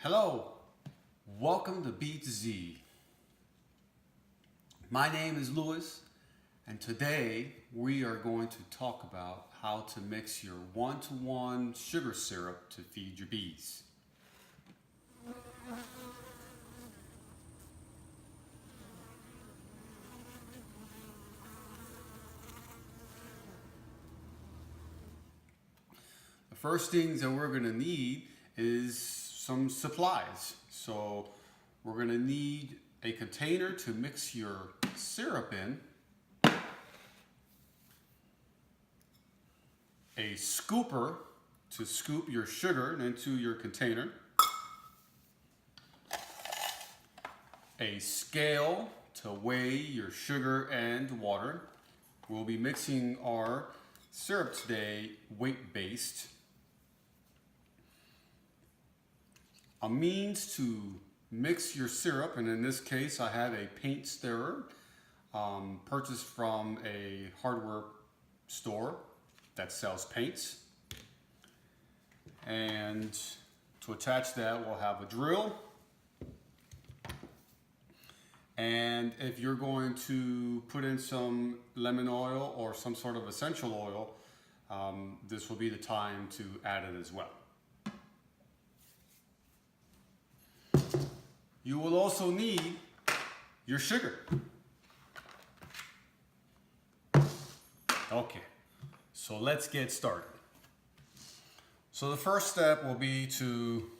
Hello, welcome to B to Z. My name is Louis, and today we are going to talk about how to mix your one-to-one sugar syrup to feed your bees. The first things that we're going to need is some supplies. So we're going to need a container to mix your syrup in, a scooper to scoop your sugar into your container, a scale to weigh your sugar and water. We'll be mixing our syrup today weight-based. A means to mix your syrup, and in this case I have a paint stirrer purchased from a hardware store that sells paints. And to attach that, we'll have a drill. And if you're going to put in some lemon oil or some sort of essential oil, this will be the time to add it as well. You will also need your sugar. Okay, so let's get started. So the first step will be to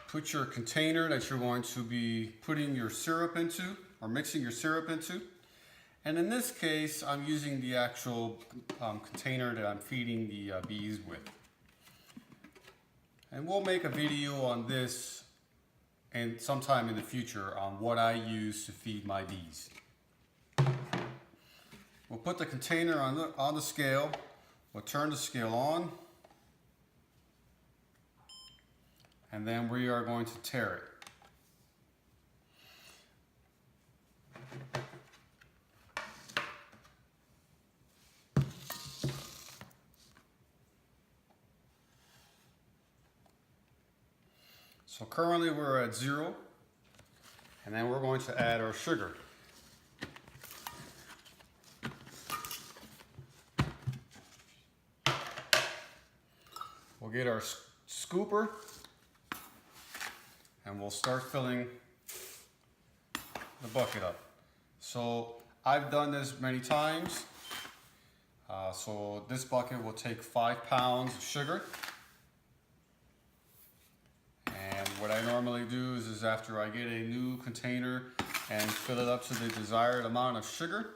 put your container that you're going to be putting your syrup into, or mixing your syrup into. And in this case, I'm using the actual container that I'm feeding the bees with. And we'll make a video on this and sometime in the future on what I use to feed my bees. We'll put the container on the scale. We'll turn the scale on. And then we are going to tare it. So currently we're at 0, and then we're going to add our sugar. We'll get our scooper, and we'll start filling the bucket up. So I've done this many times. So this bucket will take 5 pounds of sugar. What I normally do is after I get a new container and fill it up to the desired amount of sugar,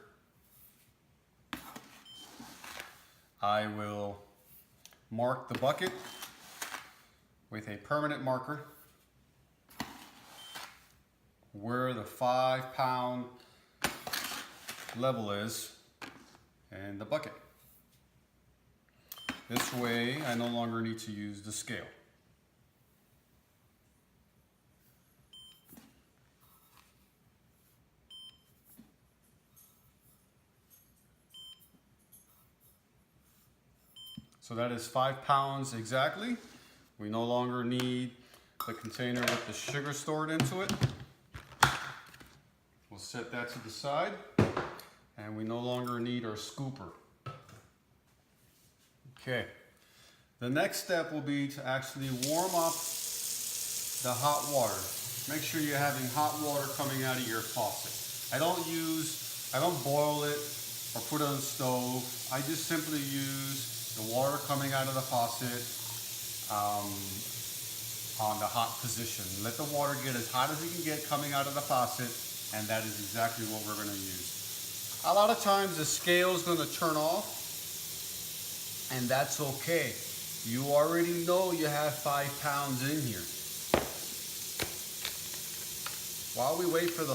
I will mark the bucket with a permanent marker where the 5 pound level is in the bucket. This way I no longer need to use the scale. So that is 5 pounds exactly. We no longer need the container with the sugar stored into it. We'll set that to the side. And we no longer need our scooper. Okay. The next step will be to actually warm up the hot water. Make sure you're having hot water coming out of your faucet. I don't boil it or put it on the stove. I just simply use the water coming out of the faucet on the hot position. Let the water get as hot as it can get coming out of the faucet, and that is exactly what we're going to use. A lot of times the scale is going to turn off, and that's okay. You already know you have 5 pounds in here. While we wait for the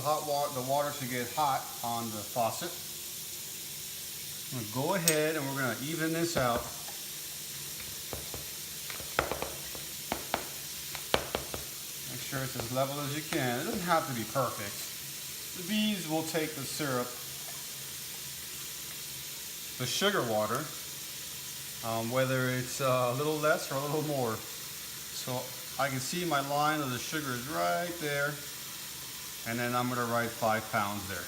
water to get hot on the faucet, I'm going to go ahead and we're going to even this out. Make sure it's as level as you can. It doesn't have to be perfect. The bees will take the syrup, the sugar water, whether it's a little less or a little more. So I can see my line of the sugar is right there, and then I'm gonna write 5 pounds there.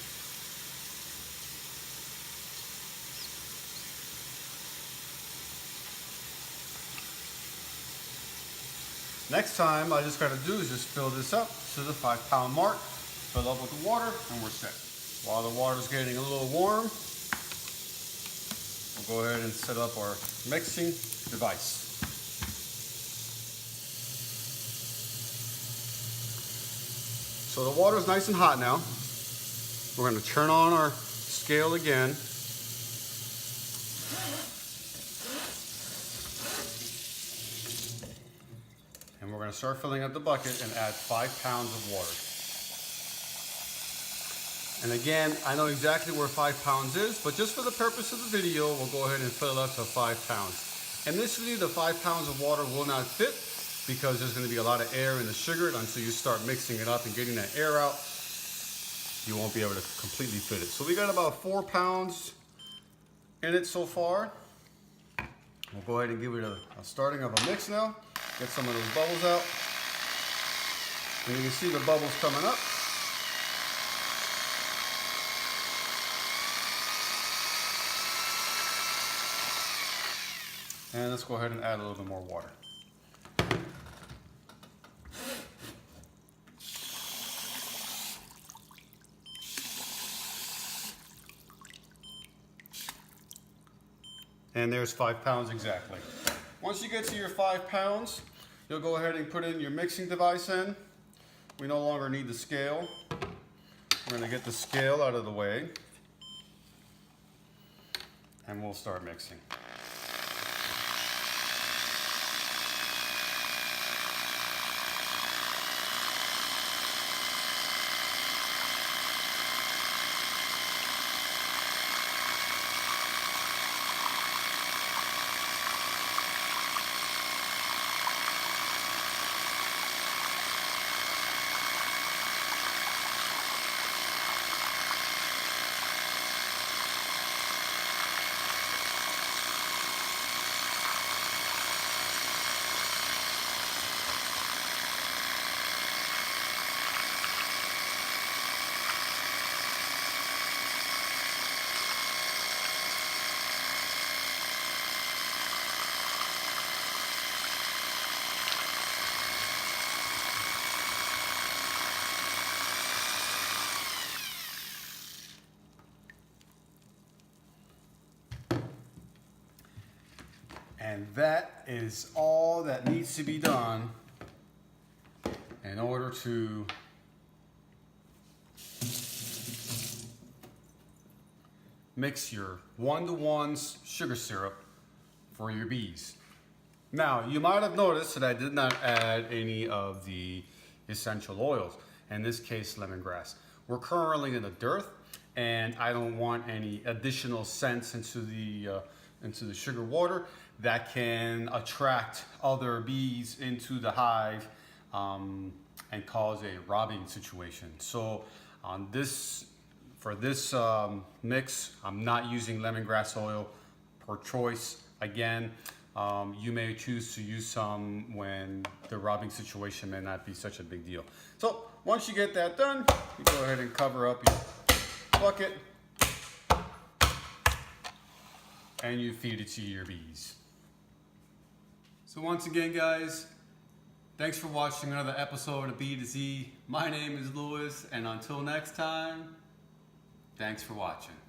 Next time, all I just gotta do is just fill this up to the 5 pound mark, fill up with the water, and we're set. While the water's getting a little warm, we'll go ahead and set up our mixing device. So the water is nice and hot now. We're going to turn on our scale again. And we're going to start filling up the bucket and add 5 pounds of water. And again, I know exactly where 5 pounds is, but just for the purpose of the video, we'll go ahead and fill it up to 5 pounds. Initially, the 5 pounds of water will not fit because there's going to be a lot of air in the sugar. Until you start mixing it up and getting that air out, you won't be able to completely fit it. So we got about 4 pounds in it so far. We'll go ahead and give it a starting of a mix now. Get some of those bubbles out. And you can see the bubbles coming up. And let's go ahead and add a little bit more water. And there's 5 pounds exactly. Once you get to your 5 pounds, you'll go ahead and put in your mixing device in. We no longer need the scale. We're gonna get the scale out of the way. And we'll start mixing. And that is all that needs to be done in order to mix your 1-to-1 sugar syrup for your bees. Now, you might have noticed that I did not add any of the essential oils, in this case lemongrass. We're currently in the dearth, and I don't want any additional scents into the sugar water that can attract other bees into the hive and cause a robbing situation. So for this mix, I'm not using lemongrass oil per choice. Again, you may choose to use some when the robbing situation may not be such a big deal. So once you get that done, you go ahead and cover up your bucket and you feed it to your bees. So once again, guys, thanks for watching another episode of B to Z. My name is Louis, and until next time, thanks for watching.